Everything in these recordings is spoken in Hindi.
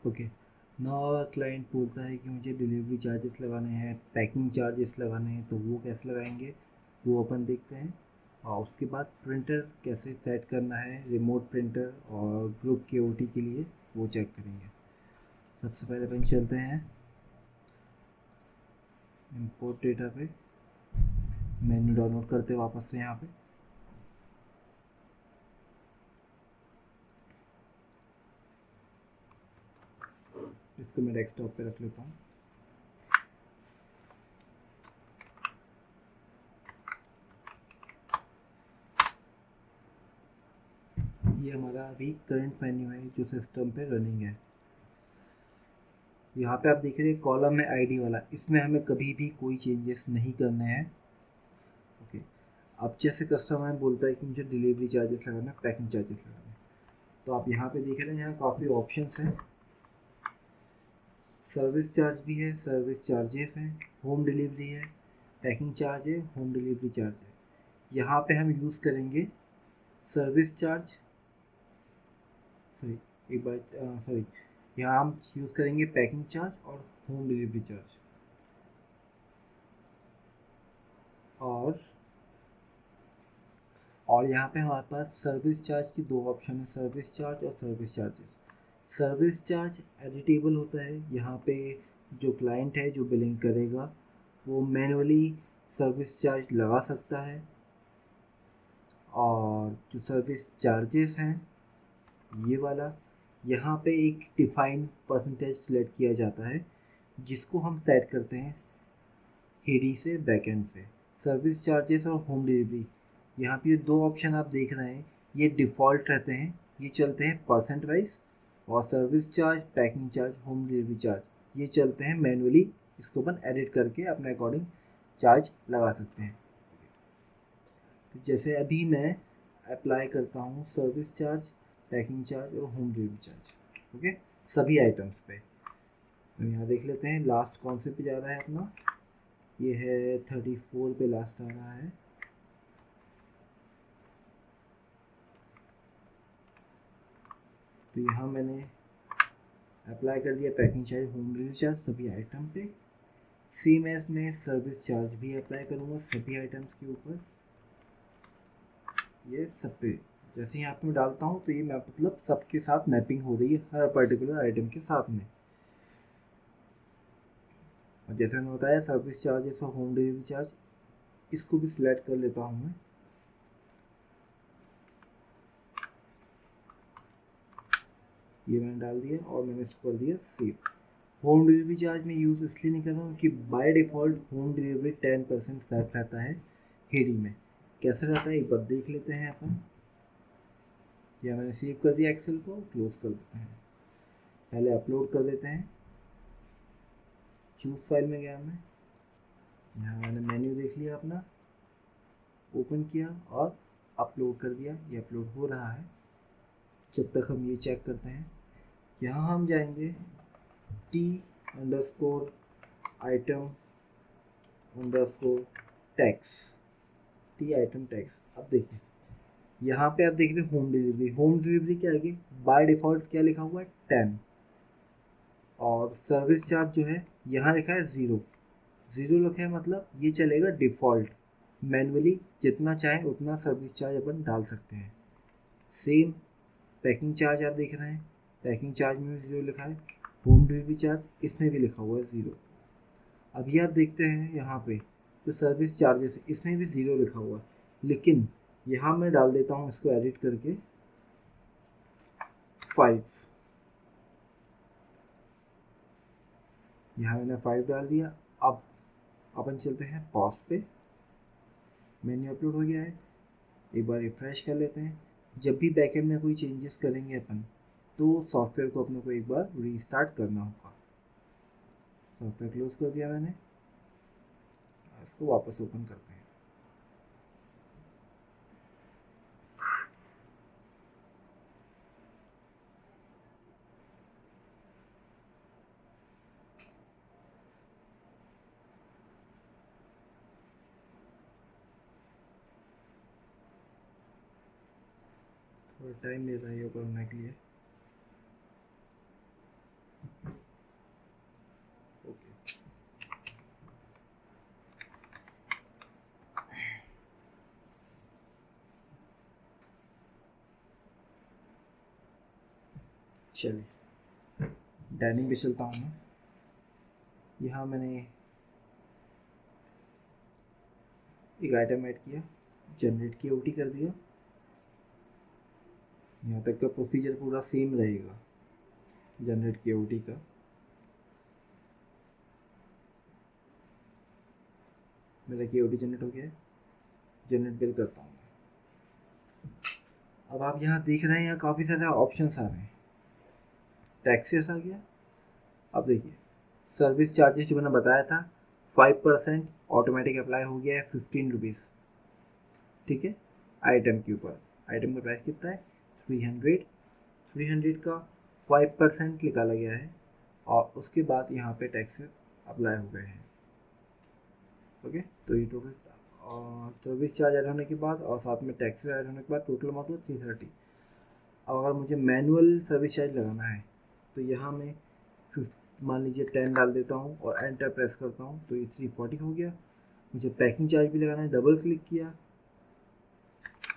ओके, नाउ क्लाइंट बोलता है कि मुझे डिलीवरी चार्जेस लगाने हैं, पैकिंग चार्जेस लगाने हैं, तो वो कैसे लगाएंगे वो अपन देखते हैं। और उसके बाद प्रिंटर कैसे सेट करना है, रिमोट प्रिंटर और ग्रुप के ओटी के लिए, वो चेक करेंगे। सबसे पहले अपन चलते हैं इंपोर्ट डेटा पे, मेन्यू डाउनलोड करते हैं वापस से यहाँ पे। इसको मैं डेस्कटॉप पे रख लेता हूँ। ये हमारा अभी करंट मेन्यू है जो सिस्टम पे रनिंग है। यहाँ पे आप देख रहे हैं कॉलम है आईडी वाला, इसमें हमें कभी भी कोई चेंजेस नहीं करने हैं। ओके, अब जैसे कस्टमर बोलता है कि मुझे डिलीवरी चार्जेस लगाना है, पैकिंग चार्जेस लगाना है, तो आप यहाँ पे देख रहे हैं यहाँ काफ़ी ऑप्शंस हैं। सर्विस चार्ज भी है, सर्विस चार्जेस हैं, होम डिलीवरी है, पैकिंग चार्ज है, होम डिलीवरी चार्ज है। यहाँ पे हम यूज़ करेंगे सर्विस चार्ज, सॉरी एक बार सॉरी, यहाँ हम यूज़ करेंगे पैकिंग चार्ज और होम डिलीवरी चार्ज। और यहाँ पे हमारे पास सर्विस चार्ज की दो ऑप्शन है, सर्विस चार्ज और service charges. Service charge editable होता है, यहाँ पे जो क्लाइंट है जो बिलिंग करेगा वो मैनुअली सर्विस चार्ज लगा सकता है। और जो सर्विस चार्जेस हैं ये वाला, यहाँ पे एक डिफाइंड परसेंटेज सेलेक्ट किया जाता है जिसको हम सेट करते हैं हेडी से बैकएंड से। सर्विस चार्जेस और होम डिलीवरी, यहाँ पे ये दो ऑप्शन आप देख रहे हैं, ये डिफ़ॉल्ट रहते हैं, ये चलते हैं परसेंट वाइज। और service charge, packing charge, home delivery charge ये चलते हैं मैनुअली, इसको अपन एडिट करके अपने अकॉर्डिंग चार्ज लगा सकते हैं। तो जैसे अभी मैं अप्लाई करता हूँ सर्विस चार्ज, पैकिंग चार्ज और होम डिलीवरी चार्ज, ओके, सभी आइटम्स पे। तो यहाँ देख लेते हैं लास्ट कौन से पे जा रहा है अपना, ये है 34 पे लास्ट आ रहा है। तो यहाँ मैंने अप्लाई कर दिया packing charge, home delivery charge सभी आइटम पे। सेम एज में सर्विस चार्ज भी अप्लाई करूँगा सभी आइटम्स के ऊपर, ये सब पे। जैसे यहाँ पे मैं डालता हूँ तो ये मतलब सबके साथ मैपिंग हो रही है हर पर्टिकुलर आइटम के साथ में। और जैसे मैंने बताया सर्विस चार्जेस और होम डिलीवरी चार्ज, इसको भी सिलेक्ट कर लेता हूँ मैं। ये मैंने डाल दिया और मैंने इसको कर दिया सेव। होम डिलीवरी चार्ज में यूज़ इसलिए नहीं कर रहा हूँ कि by default home delivery 10% set रहता है हेडी में। कैसे रहता है एक बार देख लेते हैं अपन। या मैंने सेव कर दिया, एक्सेल को क्लोज कर देते हैं, पहले अपलोड कर देते हैं। चूज़ फाइल में गया मैं, यहाँ मैंने मेन्यू देख लिया अपना, ओपन किया और अपलोड कर दिया। ये अपलोड हो रहा है। जब तक हम ये चेक करते हैं, यहाँ हम जाएंगे T underscore item underscore tax, T item tax. अब देखिए यहाँ पे आप देख रहे हो होम डिलीवरी, होम डिलीवरी के आगे बाय डिफ़ॉल्ट क्या लिखा हुआ है 10। और सर्विस चार्ज जो है यहाँ लिखा है 0, 0 लिखा है, मतलब ये चलेगा डिफ़ॉल्ट, मैनुअली जितना चाहे उतना सर्विस चार्ज अपन डाल सकते हैं। सेम पैकिंग चार्ज आप देख रहे हैं, पैकिंग चार्ज में भी 0 लिखा है, होम डिलीवरी चार्ज इसमें भी लिखा हुआ है 0। अभी आप देखते हैं यहाँ पे जो सर्विस चार्जेस है इसमें भी 0 लिखा हुआ है, लेकिन यहाँ मैं डाल देता हूँ इसको एडिट करके 5। यहाँ मैंने 5 डाल दिया। अब अपन चलते हैं पॉज पे, मेन्यू अपलोड हो गया है। एक बार रिफ्रेश कर लेते हैं। जब भी बैकएंड में कोई चेंजेस करेंगे अपन, तो सॉफ्टवेयर को अपने को एक बार रीस्टार्ट करना होगा। सॉफ्टवेयर क्लोज कर दिया मैंने, इसको वापस ओपन करते हैं। थोड़ा टाइम ले रहा है ये ओपन होने के लिए। चलिए डाइनिंग पे चलता हूँ मैं। यहाँ मैंने एक आइटम ऐड किया, जनरेट की ओटी कर दिया। यहाँ तक का प्रोसीजर पूरा सेम रहेगा जनरेट की ओटी का। मेरा की ओटी जनरेट हो गया है, जनरेट बिल करता हूँ। अब आप यहाँ देख रहे हैं यहाँ काफ़ी सारे ऑप्शंस आ रहे हैं। टैक्सेस आ गया। अब देखिए सर्विस चार्जेस जो मैंने बताया था 5% ऑटोमेटिक अप्लाई हो गया है 15 रुपीज़, ठीक है, आइटम के ऊपर। आइटम का प्राइस कितना है 300 का 5% निकाला गया है और उसके बाद यहाँ पे टैक्सेस अप्लाई हो गए हैं। ओके, तो ये टोटल सर्विस चार्ज ऐड होने के बाद और साथ में टैक्सेस ऐड होने के बाद टोटल अमाउंट हुआ 330। अगर मुझे मैनुअल सर्विस चार्ज लगाना है तो यहाँ मैं मान लीजिए 10 डाल देता हूँ और एंटर प्रेस करता हूँ तो ये 340 हो गया। मुझे पैकिंग चार्ज भी लगाना है, डबल क्लिक किया,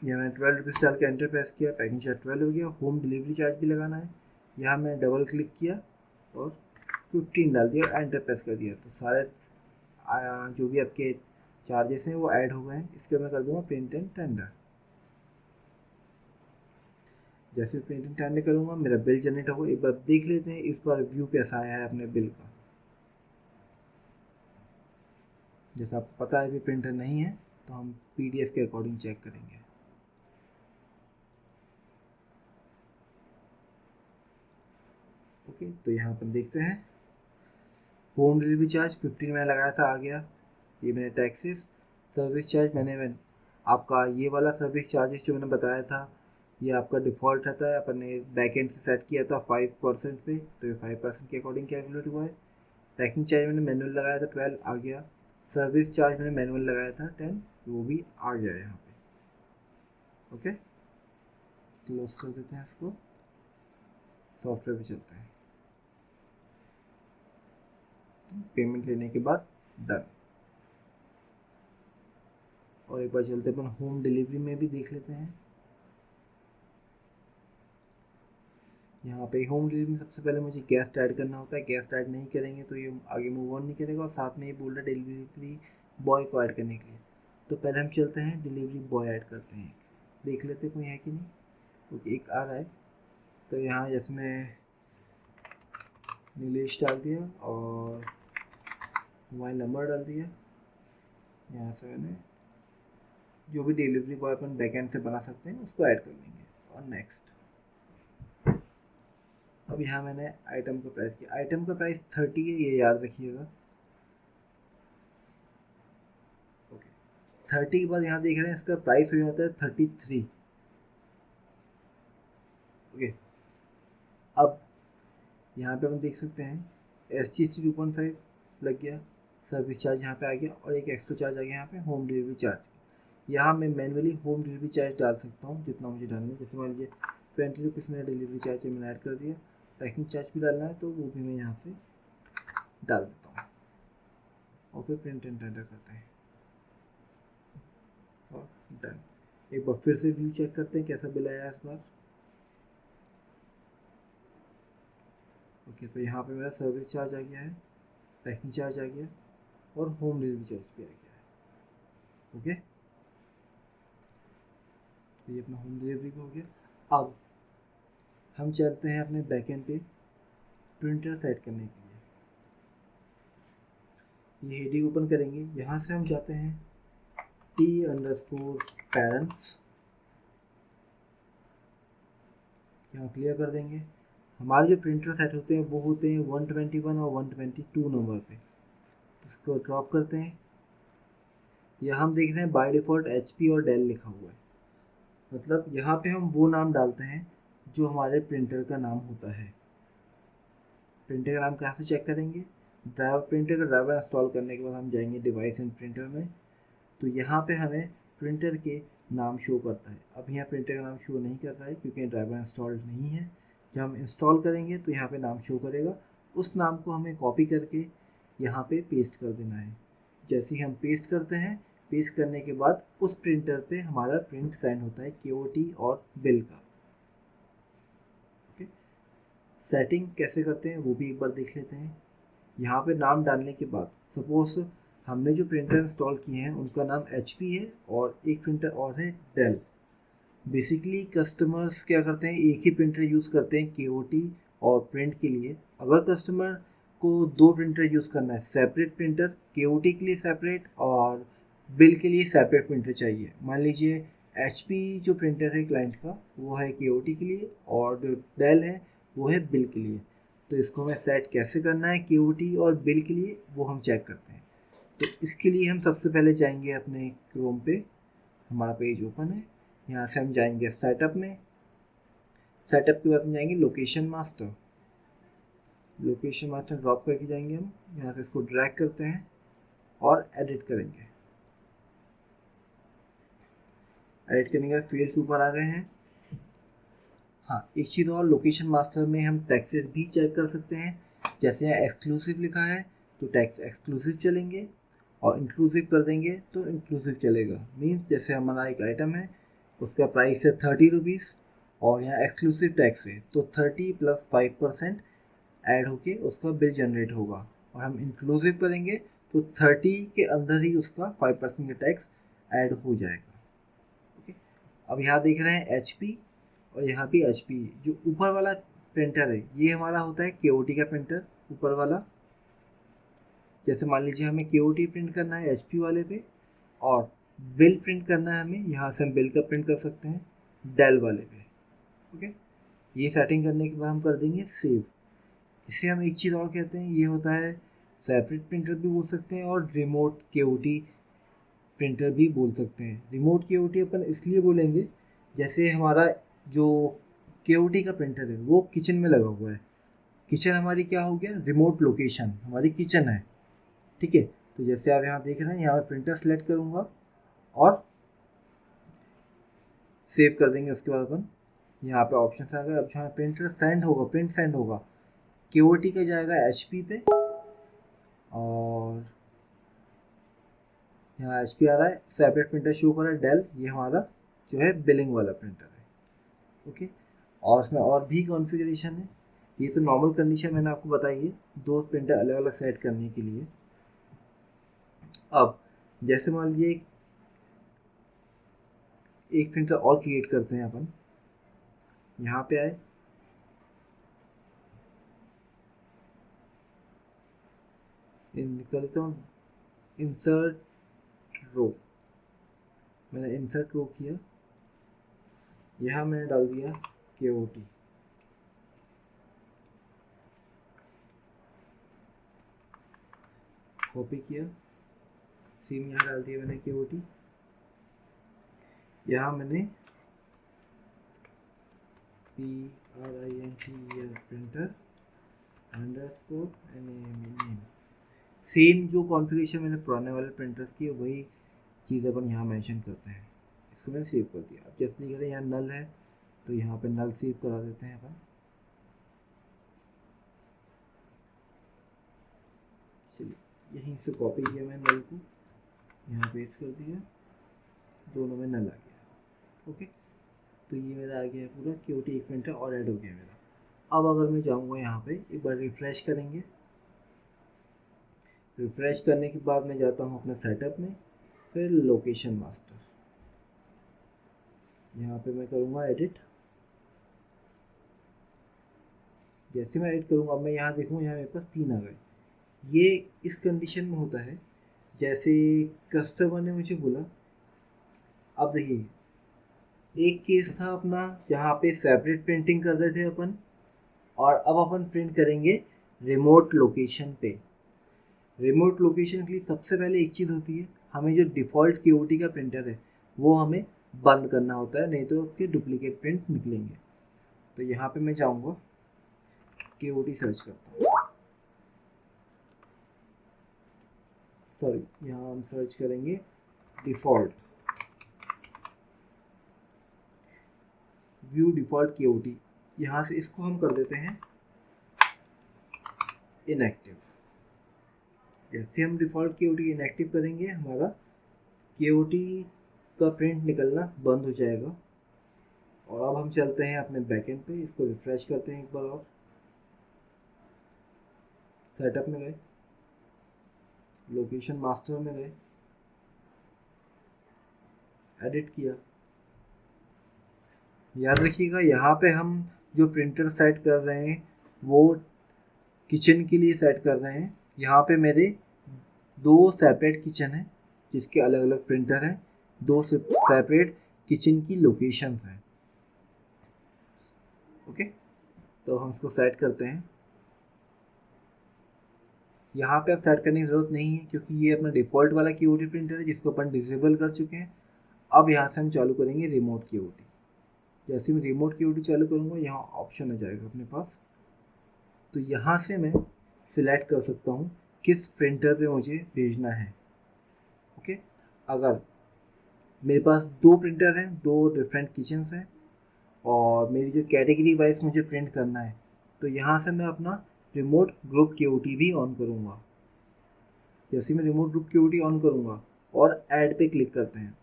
यहाँ मैंने 12 रुपीज़ डाल के एंटर प्रेस किया, पैकिंग चार्ज 12 हो गया। होम डिलीवरी चार्ज भी लगाना है, यहाँ मैंने डबल क्लिक किया और 15 डाल दिया, एंटर प्रेस कर दिया। तो सारे जो भी आपके चार्जेस हैं वो ऐड हो गए हैं। इसके मैं कर दूँगा प्रिंट एंड टेंडर। जैसे प्रिंट एंड टेंडर करूँगा मेरा बिल जनरेट होगा। एक बार देख लेते हैं इस बार व्यू कैसा आया है अपने बिल का। जैसा आपको पता है अभी प्रिंटर नहीं है तो हम PDF के अकॉर्डिंग चेक करेंगे। ओके, तो यहाँ पर देखते हैं होम डिलीवरी चार्ज 15 मैंने लगाया था, आ गया। ये मैंने टैक्सेस, सर्विस चार्ज मैंने आपका ये वाला सर्विस चार्जेस जो मैंने बताया था ये आपका डिफ़ॉल्ट रहता है, अपन ने बैकएंड से सेट किया था 5% पे, तो ये 5% के अकॉर्डिंग कैलकुलेट हुआ है। पैकिंग चार्ज मैंने मैनुअल लगाया था 12, आ गया। सर्विस चार्ज मैंने मैनुअल लगाया था 10, वो भी आ गया यहाँ पे। ओके, क्लोज कर देते हैं इसको, सॉफ्टवेयर पे चलते हैं। पेमेंट लेने के बाद डन। और एक बार चलते अपन होम डिलीवरी में भी देख लेते हैं। यहाँ पे होम डिलीवरी में सबसे पहले मुझे गेस्ट ऐड करना होता है। गेस्ट ऐड नहीं करेंगे तो ये आगे मूव ऑन नहीं करेगा और साथ में ये बोल रहा है डिलीवरी बॉय को ऐड करने के लिए। तो पहले हम चलते हैं डिलीवरी बॉय ऐड करते हैं, देख लेते कोई है कि नहीं। ओके, एक आ रहा है। तो यहाँ जैसे मैं नीलेश डाल दिया और मोबाइल नंबर डाल दिया। यहाँ से मैंने जो भी डिलीवरी बॉय अपन बैकएंड से बना सकते हैं उसको ऐड कर लेंगे और नेक्स्ट। अब यहाँ मैंने आइटम का प्राइस किया, आइटम का प्राइस 30 है, ये याद रखिएगा। ओके, 30 के बाद यहाँ देख रहे हैं इसका प्राइस हो जाता है 33। ओके, अब यहाँ पे हम देख सकते हैं SGST 2.5 लग गया, सर्विस चार्ज यहाँ पे आ गया और एक एक्स्ट्रा चार्ज आ गया यहाँ पे होम डिलीवरी चार्ज। यहाँ मैं मैनुअली होम डिलीवरी चार्ज डाल सकता हूँ जितना मुझे डालना है। जैसे मान लीजिए 20 रुपीज़ मेरा डिलीवरी चार्ज मैंने ऐड कर दिया। पैकिंग चार्ज भी डालना है तो वो भी मैं यहाँ से डाल देता हूँ और फिर प्रिंट एंड टेंडर करते हैं और डन। एक बार फिर से व्यू चेक करते हैं कैसा बिल आया इस बार। ओके, तो यहाँ पे मेरा सर्विस चार्ज आ गया है, पैकिंग चार्ज आ गया और होम डिलीवरी चार्ज भी आ गया है। ओके, तो ये अपना होम डिलीवरी भी हो गया। अब हम चलते हैं अपने बैकएंड पे प्रिंटर सेट करने के लिए। ये हेडिंग ओपन करेंगे, यहाँ से हम जाते हैं T_parents, यहाँ क्लियर कर देंगे। हमारे जो प्रिंटर सेट होते हैं वो होते हैं 121 और 122 नंबर पे। इसको ड्रॉप करते हैं। यहाँ हम देख रहे हैं बाय डिफ़ॉल्ट HP और डेल लिखा हुआ है, मतलब यहाँ पे हम वो नाम डालते हैं जो हमारे प्रिंटर का नाम होता है। प्रिंटर का नाम कहाँ से चेक करेंगे, ड्राइवर, प्रिंटर का ड्राइवर इंस्टॉल करने के बाद हम जाएंगे डिवाइस एंड प्रिंटर में, तो यहाँ पे हमें प्रिंटर के नाम शो करता है। अब यहाँ प्रिंटर का नाम शो नहीं कर रहा है क्योंकि ड्राइवर इंस्टॉल्ड नहीं है। जब हम इंस्टॉल करेंगे तो यहाँ पे नाम शो करेगा, उस नाम को हमें कॉपी करके यहाँ पे पेस्ट कर देना है। जैसे ही हम पेस्ट करते हैं, पेस्ट करने के बाद उस प्रिंटर पे हमारा प्रिंट सेंड होता है KOT और बिल का। ओके, सेटिंग कैसे करते हैं वो भी एक बार देख लेते हैं। यहाँ पे नाम डालने के बाद सपोज हमने जो प्रिंटर इंस्टॉल किए हैं उनका नाम HP है और एक प्रिंटर और है डेल। बेसिकली कस्टमर्स क्या करते हैं, एक ही प्रिंटर यूज़ करते हैं KOT और प्रिंट के लिए। अगर कस्टमर को 2 प्रिंटर यूज़ करना है, सेपरेट प्रिंटर KOT के लिए सेपरेट और बिल के लिए सेपरेट प्रिंटर चाहिए। मान लीजिए HP जो प्रिंटर है क्लाइंट का वो है KOT के लिए और जो डेल है वो है बिल के लिए। तो इसको हमें सेट कैसे करना है KOT और बिल के लिए वो हम चेक करते हैं। तो इसके लिए हम सबसे पहले जाएंगे अपने क्रोम पे, हमारा पेज ओपन है, यहाँ से हम जाएंगे सेटअप में। सेटअप के बाद हम जाएंगे लोकेशन मास्टर ड्रॉप करके जाएंगे हम यहाँ से, इसको ड्रैग करते हैं और एडिट करेंगे। एडिट करने के बाद फील्ड्स ऊपर आ गए हैं। हाँ, एक चीज़ और, लोकेशन मास्टर में हम टैक्सेस भी चेक कर सकते हैं। जैसे यहाँ एक्सक्लूसिव लिखा है तो टैक्स एक्सक्लूसिव चलेंगे और इंक्लूसिव कर देंगे तो इंक्लूसिव चलेगा। मीन्स जैसे हमारा एक आइटम है उसका प्राइस है 30 रुपीज़ और यहाँ एक्सक्लूसिव टैक्स है तो 30 + 5% ऐड होके उसका बिल जनरेट होगा। और हम इंक्लूसिव करेंगे तो 30 के अंदर ही उसका 5% का टैक्स ऐड हो जाएगा। ओके, अब यहाँ देख रहे हैं HP और यहाँ भी HP। जो ऊपर वाला प्रिंटर है ये हमारा होता है KOT का प्रिंटर ऊपर वाला। जैसे मान लीजिए हमें KOT प्रिंट करना है HP वाले पे और बिल प्रिंट करना है हमें, यहाँ से हम बिल का प्रिंट कर सकते हैं डेल वाले पे। ओके, ये सेटिंग करने के बाद हम कर देंगे सेव। इसे हम एक चीज़ और कहते हैं, ये होता है सेपरेट प्रिंटर भी बोल सकते हैं और रिमोट KOT प्रिंटर भी बोल सकते हैं। रिमोट KOT अपन इसलिए बोलेंगे जैसे हमारा जो KOT का प्रिंटर है वो किचन में लगा हुआ है। किचन हमारी क्या हो गया, रिमोट लोकेशन हमारी किचन है। ठीक है, तो जैसे आप यहाँ देख रहे हैं, यहाँ पे प्रिंटर सेलेक्ट करूँगा और सेव कर देंगे। उसके बाद अपन यहाँ पे ऑप्शन आ गए। अब जहाँ प्रिंटर सेंड होगा, प्रिंट सेंड होगा, KOT का जाएगा HP पे और यहाँ HP आ रहा है, सेपरेट प्रिंटर शो कर रहा है डेल, ये हमारा जो है बिलिंग वाला प्रिंटर है। ओके, और इसमें और भी कॉन्फ़िगरेशन है। ये तो नॉर्मल कंडीशन मैंने आपको बताई है, 2 प्रिंटर अलग अलग सेट करने के लिए। अब जैसे मान लीजिए एक प्रिंटर और क्रिएट करते हैं अपन। यहाँ पे आए, कर लेता हूँ इंसर्ट रो। मैंने इंसर्ट रो किया, यहाँ मैंने डाल दिया KOT। कॉपी किया, सेम यहाँ डाल दिया मैंने KOT। यहाँ मैंने प्रिंटर अंडरस्कोर नेम, सेम जो कॉन्फ़िगरेशन मैंने पुराने वाले प्रिंटर्स की वही चीज़ अपन यहाँ मेंशन करते हैं। इसको मैंने सेव कर दिया। अब जैसे नहीं करें, यहाँ नल है तो यहाँ पे नल सेव करा देते हैं अपन। चलिए, यहीं से कॉपी किया मैं नल को, यहाँ पेस्ट कर दिया, दोनों में नल आ गया। ओके, तो ये मेरा आ गया पूरा KOT एक प्रिंटर और ऐड हो गया मेरा। अब अगर मैं जाऊँगा यहाँ पे, एक बार रिफ़्रेश करेंगे। रिफ़्रेश करने के बाद मैं जाता हूँ अपने सेटअप में, फिर लोकेशन मास्टर, यहाँ पे मैं करूँगा एडिट। जैसे मैं एडिट करूँगा, अब मैं यहाँ देखूँगा, यहाँ मेरे पास 3 आ गए। ये इस कंडीशन में होता है जैसे कस्टमर ने मुझे बोला। अब देखिए, एक केस था अपना जहाँ पे सेपरेट प्रिंटिंग कर रहे थे अपन, और अब अपन प्रिंट करेंगे रिमोट लोकेशन पे। रिमोट लोकेशन के लिए सबसे पहले एक चीज़ होती है, हमें जो डिफ़ॉल्ट KOT का प्रिंटर है वो हमें बंद करना होता है, नहीं तो उसके डुप्लीकेट प्रिंट निकलेंगे। तो यहाँ पे मैं जाऊँगा, KOT सर्च करता हूँ। सॉरी, यहाँ हम सर्च करेंगे डिफ़ॉल्ट, व्यू डिफ़ॉल्ट KOT। यहाँ से इसको हम कर देते हैं इनएक्टिव। जैसे हम डिफ़ॉल्ट KOT इनएक्टिव करेंगे, हमारा KOT का प्रिंट निकलना बंद हो जाएगा। और अब हम चलते हैं अपने बैकएंड पे, इसको रिफ्रेश करते हैं एक बार और। सेटअप में गए, लोकेशन मास्टर में गए, एडिट किया। याद रखिएगा यहाँ पे हम जो प्रिंटर सेट कर रहे हैं वो किचन के लिए सेट कर रहे हैं। यहाँ पे मेरे 2 सेपरेट किचन हैं जिसके अलग अलग प्रिंटर हैं, 2 सेपरेट किचन की लोकेशन हैं। ओके, तो हम इसको सेट करते हैं। यहाँ पे अब सेट करने की ज़रूरत नहीं है क्योंकि ये अपना डिफ़ॉल्ट वाला KOT प्रिंटर है जिसको अपन डिसेबल कर चुके हैं। अब यहाँ से हम चालू करेंगे रिमोट KOT। जैसे मैं रिमोट KOT चालू करूँगा यहाँ ऑप्शन आ जाएगा अपने पास, तो यहाँ से मैं सिलेक्ट कर सकता हूँ किस प्रिंटर पे मुझे भेजना है। ओके, अगर मेरे पास 2 प्रिंटर हैं, 2 डिफरेंट किचन्स हैं और मेरी जो कैटेगरी वाइज मुझे प्रिंट करना है, तो यहाँ से मैं अपना रिमोट ग्रुप KOT भी ऑन करूँगा। जैसे मैं रिमोट ग्रुप KOT ऑन करूँगा और ऐड पे क्लिक करते हैं,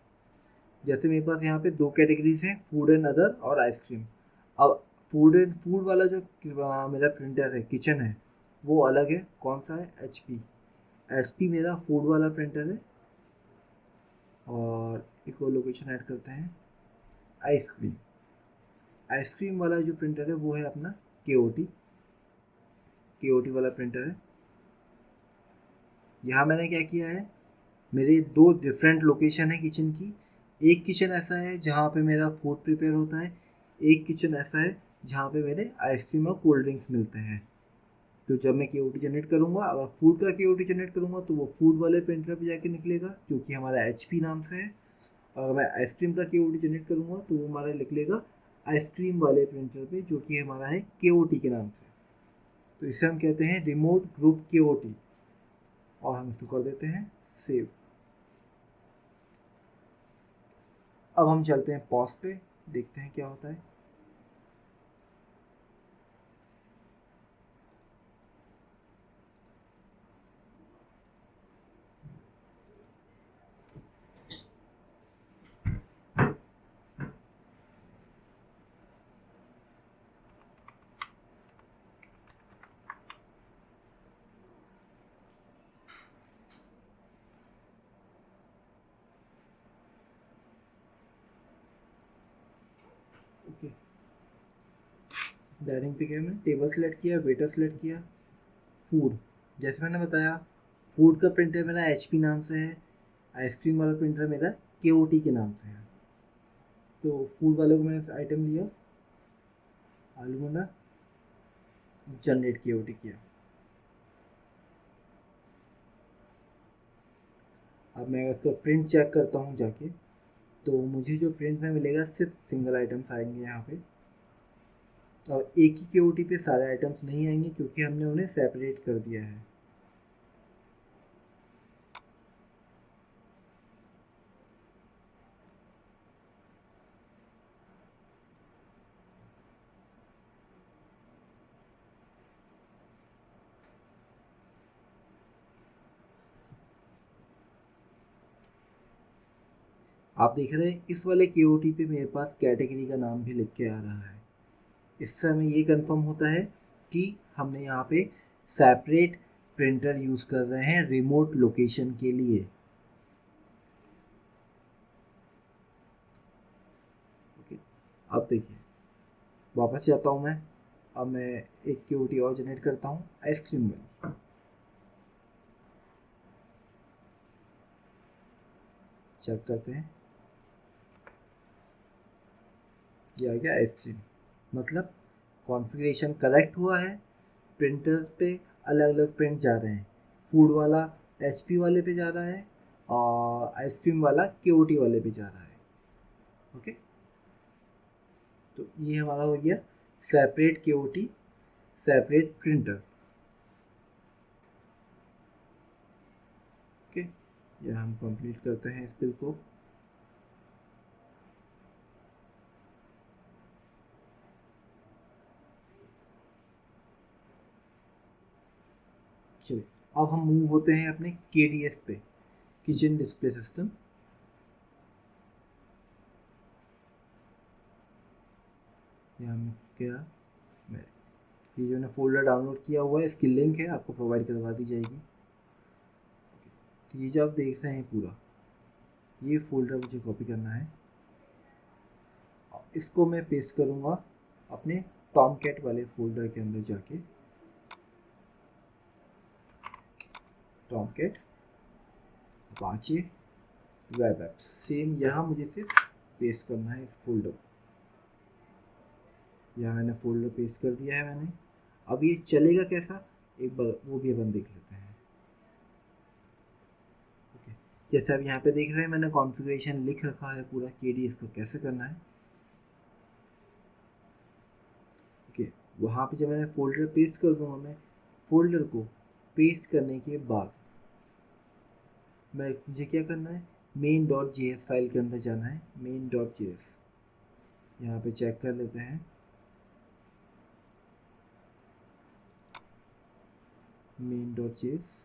जैसे मेरे पास यहाँ पे 2 कैटेगरीज हैं, फूड एंड अदर और आइसक्रीम। अब फूड वाला जो मेरा प्रिंटर है, किचन है, वो अलग है। कौन सा है? HP मेरा फूड वाला प्रिंटर है। और एक और लोकेशन ऐड करते हैं, आइसक्रीम वाला जो प्रिंटर है वो है अपना KOT वाला प्रिंटर है। यहाँ मैंने क्या किया है, मेरे 2 डिफरेंट लोकेशन है किचन की। एक किचन ऐसा है जहाँ पे मेरा फूड प्रिपेयर होता है, एक किचन ऐसा है जहाँ पे मेरे आइसक्रीम और कोल्ड ड्रिंक्स मिलते हैं। तो जब मैं KOT जनरेट करूँगा, अगर फूड का KOT जनरेट करूँगा तो वो फूड वाले प्रिंटर पे जाके निकलेगा जो कि हमारा HP नाम से है। और अगर मैं आइसक्रीम का KOT जनरेट करूँगा तो वो हमारा निकलेगा आइसक्रीम वाले प्रिंटर पे जो कि हमारा है KOT के नाम से। तो इसे हम कहते हैं रिमोट ग्रुप KOT और हम इसको कर देते हैं सेव। अब हम चलते हैं पॉज पे, देखते हैं क्या होता है। ओके, डाइनिंग पे गया, मैंने टेबल सेलेक्ट किया, वेटर सेलेक्ट किया, फूड। जैसे मैंने बताया फूड का प्रिंटर मेरा HP नाम से है, आइसक्रीम वाला प्रिंटर मेरा KOT के नाम से है। तो फूड वाले को मैंने आइटम लिया, आलू बना, जनरेट KOT किया। अब मैं इसका प्रिंट चेक करता हूँ जाके, तो मुझे जो प्रिंट में मिलेगा सिर्फ सिंगल आइटम्स आएंगे यहाँ पे, और एक ही KOT पे सारे आइटम्स नहीं आएंगे क्योंकि हमने उन्हें सेपरेट कर दिया है। आप देख रहे हैं इस वाले KOT पे मेरे पास कैटेगरी का नाम भी लिख के आ रहा है। इससे हमें ये कंफर्म होता है कि हमने यहाँ पे सेपरेट प्रिंटर यूज़ कर रहे हैं रिमोट लोकेशन के लिए। ओके, अब देखिए वापस जाता हूँ मैं। अब मैं एक KOT और जनरेट करता हूँ, आइसक्रीम वाली। चेक करते हैं, ये आ गया आइसक्रीम। मतलब कॉन्फ़िगरेशन करेक्ट हुआ है, प्रिंटर पे अलग अलग प्रिंट जा रहे हैं। फूड वाला HP वाले पे जा रहा है और आइसक्रीम वाला KOT वाले पे जा रहा है। ओके, तो ये हमारा हो गया separate KOT, separate printer. Okay, ये हम कंप्लीट करते हैं इस बिल को। चलिए अब हम मूव होते हैं अपने KDS पे, किचन डिस्प्ले सिस्टम। यहाँ क्या मैं ये जो मैंने फोल्डर डाउनलोड किया हुआ है इसकी लिंक है, आपको प्रोवाइड करवा दी जाएगी। तो ये जो आप देख रहे हैं पूरा ये फोल्डर मुझे कॉपी करना है, इसको मैं पेस्ट करूँगा अपने टॉमकैट वाले फोल्डर के अंदर जाके। Tomcat Apache web apps, same यहाँ मुझे सिर्फ पेस्ट करना है इस फोल्डर। यहाँ मैंने फोल्डर पेस्ट कर दिया है मैंने। अब ये चलेगा कैसा एक बार वो भी अपन देख लेते हैं। ओके, जैसे आप यहाँ पे देख रहे हैं मैंने कॉन्फ़िगरेशन लिख रखा है पूरा KDS को कैसे करना है। ओके, वहाँ पे जब मैंने फोल्डर पेस्ट कर दूंगा, मैं फोल्डर को पेस्ट करने के बाद मुझे क्या करना है, main.js फाइल के अंदर जाना है। main.js यहाँ पे चेक कर लेते हैं। main.js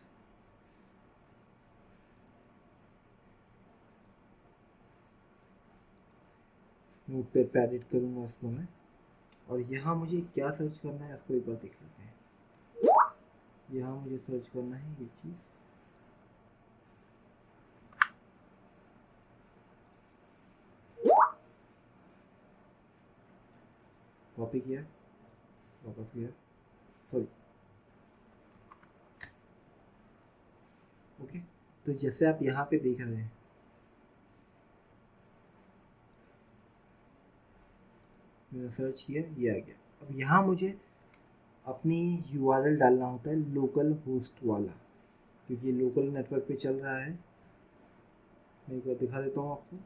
नोटपैड एडिट करूँगा इसको मैं, और यहाँ मुझे क्या सर्च करना है इसको एक बार देख लेते हैं। यहाँ मुझे सर्च करना है ये चीज़, कॉपी किया, वापस किया, सॉरी। ओके, तो जैसे आप यहाँ पे देख रहे हैं मैंने सर्च किया, ये आ गया। अब यहाँ मुझे अपनी URL डालना होता है लोकल होस्ट वाला, क्योंकि लोकल नेटवर्क पे चल रहा है। मैं एक बार दिखा देता हूँ आपको।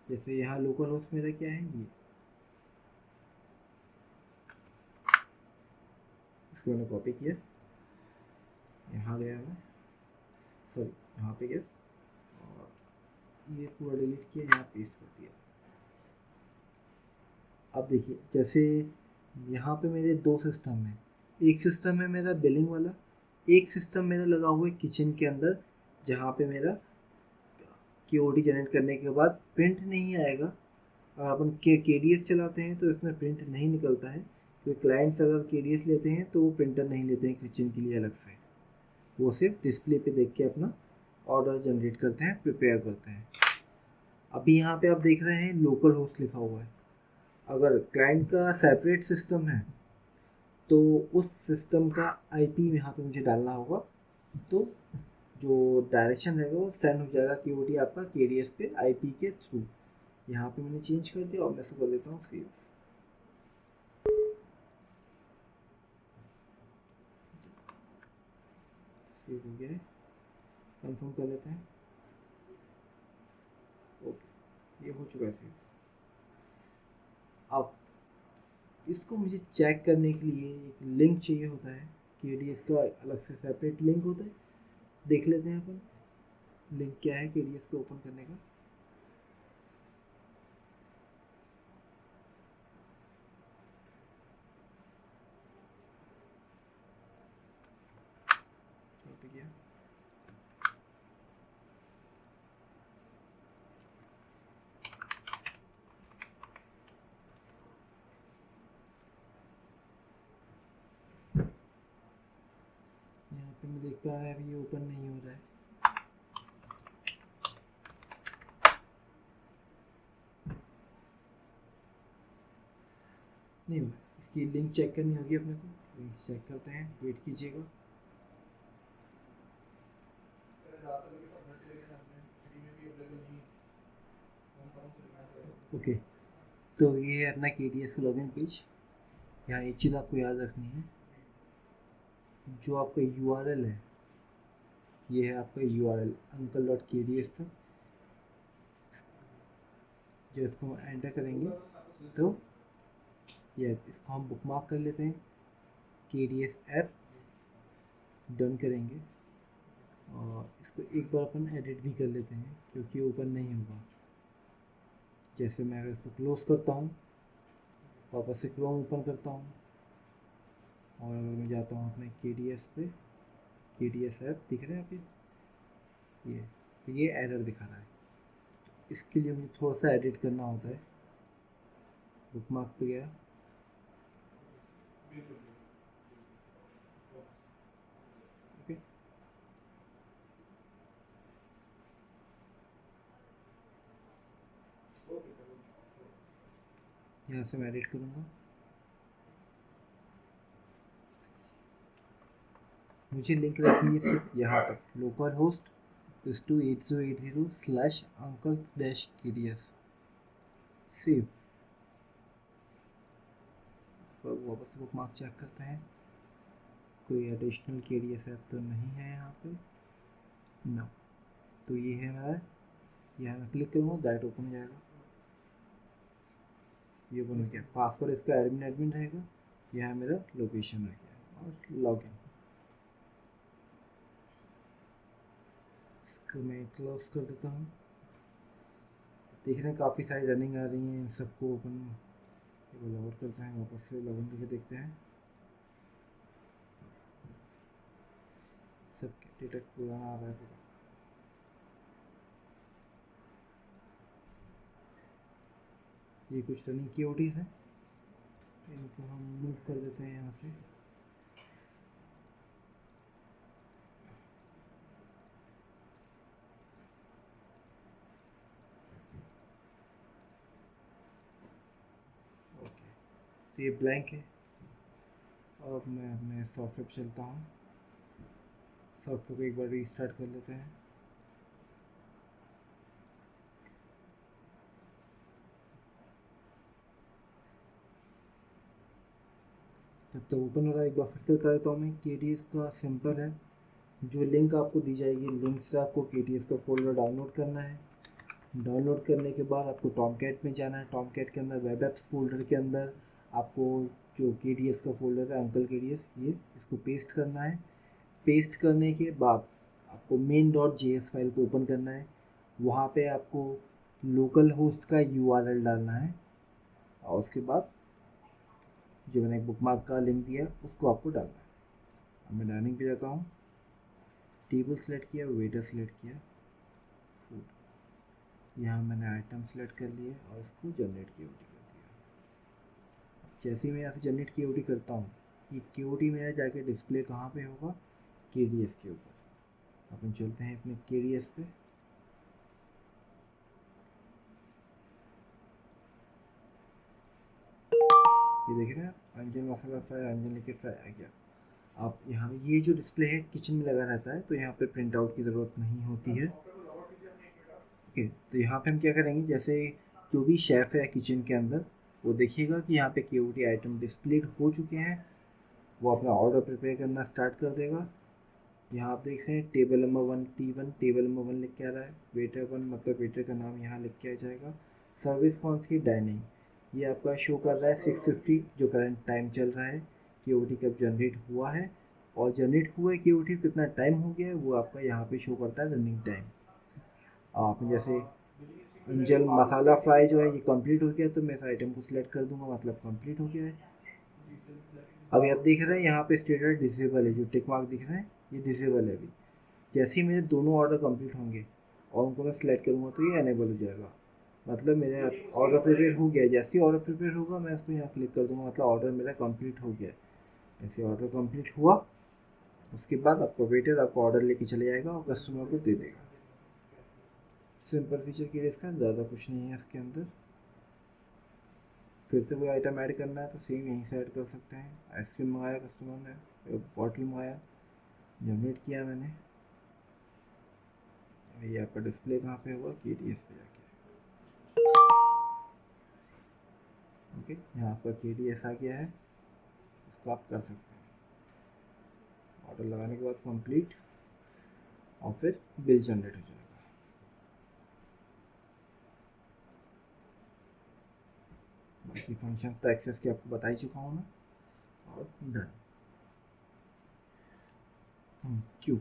जैसे यहाँ लोकल होस्ट मेरा क्या है, ये इसको मैंने कॉपी किया, यहाँ गया मैं, सॉरी यहाँ पे गया और ये पूरा डिलीट किया, यहाँ पेस्ट कर दिया। अब देखिए जैसे यहाँ पे मेरे दो सिस्टम हैं, एक सिस्टम है मेरा बिलिंग वाला, एक सिस्टम मेरा लगा हुआ है किचन के अंदर, जहाँ पे मेरा KOD जनरेट करने के बाद प्रिंट नहीं आएगा। अगर अपन KDS चलाते हैं तो इसमें प्रिंट नहीं निकलता है, क्योंकि क्लाइंट्स अगर KDS लेते हैं तो वो प्रिंटर नहीं लेते हैं किचन के लिए अलग से, वो सिर्फ डिस्प्ले पे देख के अपना ऑर्डर जनरेट करते हैं, प्रिपेयर करते हैं। अभी यहाँ पे आप देख रहे हैं लोकल होस्ट लिखा हुआ है। अगर क्लाइंट का सेपरेट सिस्टम है तो उस सिस्टम का IP यहाँ पे मुझे डालना होगा, तो जो डायरेक्शन रहेगा वो सेंड हो जाएगा KOD आपका KDS पे IP के थ्रू। यहाँ पे मैंने चेंज कर दिया और मैं इसको कर देता हूँ सेव। सेव हो गया है, कंफर्म कर लेते हैं। ओके, ये हो चुका है सेव। अब इसको मुझे चेक करने के लिए एक लिंक चाहिए होता है, KDS का अलग से सेपरेट लिंक होता है, देख लेते हैं अपन लिंक क्या है KDS को ओपन करने का। गया यहाँ पे मैं देख पा रहा है अभी ये ओपन नहीं हो रहा है। नहीं हुआ, इसकी लिंक चेक करनी होगी अपने को। लिंक चेक करते हैं, वेट कीजिएगा। ओके, तो ये है अपना KDS का लॉगिन पेज। यहाँ एक चीज़ आपको याद रखनी है, जो आपका URL है ये है आपका URL uncle.kds था। जो इसको हम एंटर करेंगे तो ये इसको हम बुकमार्क कर लेते हैं, KDS ऐप डन करेंगे और इसको एक बार अपन एडिट भी कर लेते हैं, क्योंकि ओपन नहीं होगा। जैसे मैं अगर इसको क्लोज़ करता हूँ, वापस से क्रोम ओपन करता हूँ और अगर मैं जाता हूँ अपने KDS पे, KDS ऐप दिख रहा है आप ये, तो ये एरर दिखा रहा है। तो इसके लिए मुझे थोड़ा सा एडिट करना होता है। बुकमार्क पे गया, यहाँ से मैं एडिट करूँगा। मुझे लिंक रखनी है सिर्फ यहाँ तक, लोकल होस्ट +2880/uncle-kds। सेव। वापस बुकमार्क चेक करते हैं, कोई एडिशनल KDS ऐप तो नहीं है यहाँ पे, ना। तो ये है हमारा, यहाँ मैं क्लिक करूँगा डायरेक्ट ओपन हो जाएगा। ये ओपन हो गया। पासवर्ड इसका एडमिन रहेगा। यहाँ मेरा लोकेशन आ गया और लॉगिन। इसको मैं क्लोज कर देता हूँ। देख रहे हैं काफ़ी सारी रनिंग आ रही हैं, इन सबको ओपन लॉग करते हैं, वापस से लॉगिन करके देखते हैं। सब डेटा पुराना आ रहा है पूरा। ये कुछ रनिंग KOTs हैं, इनको हम मूव कर देते हैं यहाँ से। ओके, तो ये ब्लैंक है। अब मैं अपने सॉफ्टवेयर पर चलता हूँ। सॉफ्टवेयर को एक बार रीस्टार्ट कर लेते हैं। तब तक ओपन हो रहा है, एक बार फिर से कर देता हूँ मैं। KDS का सिंपल है, जो लिंक आपको दी जाएगी, लिंक से आपको KDS का फोल्डर डाउनलोड करना है। डाउनलोड करने के बाद आपको टॉमकैट में जाना है। टॉमकैट के अंदर वेब एप्स फोल्डर के अंदर आपको जो KDS का फोल्डर है, अंकल KDS, ये इसको पेस्ट करना है। पेस्ट करने के बाद आपको main.js फाइल को ओपन करना है। वहाँ पे आपको लोकल होस्ट का URL डालना है और उसके बाद जो मैंने बुकमार्क का लिंक दिया उसको आपको डालना है। अब मैं डाइनिंग पे जाता हूँ, टेबल सेलेक्ट किया, वेटर सेलेक्ट किया, फूड, यहाँ मैंने आइटम सेलेक्ट कर लिए और इसको जनरेट KOT कर दिया। जैसे ही मैं यहाँ से जनरेट KOT करता हूँ, ये KOT मेरा जाके डिस्प्ले कहाँ पे होगा, KDS के ऊपर। अपन चलते हैं अपने KDS पे। ये देख रहे हैं अंजन मसाला फ्राई, अंजन लिक्विड फ्राई आ गया। आप यहाँ ये जो डिस्प्ले है किचन में लगा रहता है, तो यहाँ पे प्रिंट आउट की ज़रूरत नहीं होती है। ओके, तो यहाँ पे हम क्या करेंगे, जैसे जो भी शेफ़ है किचन के अंदर, वो देखिएगा कि यहाँ पे KOT आइटम डिस्प्लेड हो चुके हैं, वो अपना ऑर्डर प्रिपेयर करना स्टार्ट कर देगा। यहाँ आप देख रहे हैं table number 1 T1, table number 1 लिख के आ रहा है। वेटर 1 मतलब वेटर का नाम यहाँ लिख के आ जाएगा। सर्विस कौन सी, डाइनिंग, ये आपका शो कर रहा है 6:50 जो करंट टाइम चल रहा है। KOT कब जनरेट हुआ है और जनरेट हुआ है KOT कितना टाइम हो गया है, वो आपका यहाँ पे शो करता है रनिंग टाइम। आपने जैसे अंजल मसाला फ्राई जो है ये कंप्लीट हो गया, तो मैं इस आइटम को सिलेक्ट कर दूंगा, मतलब कंप्लीट हो गया है। अभी आप देख रहे हैं यहाँ पे स्टेटस डिसेबल है, जो टिक मार्क दिख रहे हैं ये डिसेबल है। अभी जैसे ही मेरे दोनों ऑर्डर कंप्लीट होंगे और उनको मैं सिलेक्ट करूँगा तो ये एनेबल हो जाएगा, मतलब मेरा ऑर्डर प्रिपेयर हो गया। जैसे ही ऑर्डर प्रिपेयर होगा मैं इसको यहाँ क्लिक कर दूँगा, मतलब ऑर्डर मेरा कंप्लीट हो गया। जैसे ऑर्डर कंप्लीट हुआ उसके बाद आपको वेटर आपको ऑर्डर लेके चले जाएगा और कस्टमर को दे देगा। सिंपल फीचर की इसका, ज़्यादा कुछ नहीं है इसके अंदर। फिर से कोई आइटम ऐड करना है तो सेम यहीं से ऐड कर सकते हैं। आइसक्रीम मंगाया कस्टमर ने, बॉटल मंगाया, जनरेट किया मैंने, ये आपका डिस्प्ले कहाँ पे होगा, KDS पे जाके। ओके, यहाँ आपका KDS आ गया है, इसको आप कर सकते हैं। ऑर्डर लगाने के बाद कंप्लीट और फिर बिल जनरेट हो जाएगा। बाकी फंक्शन तो एक्सेस की आपको बता ही चुका हूँ मैं, और डन। Thank you.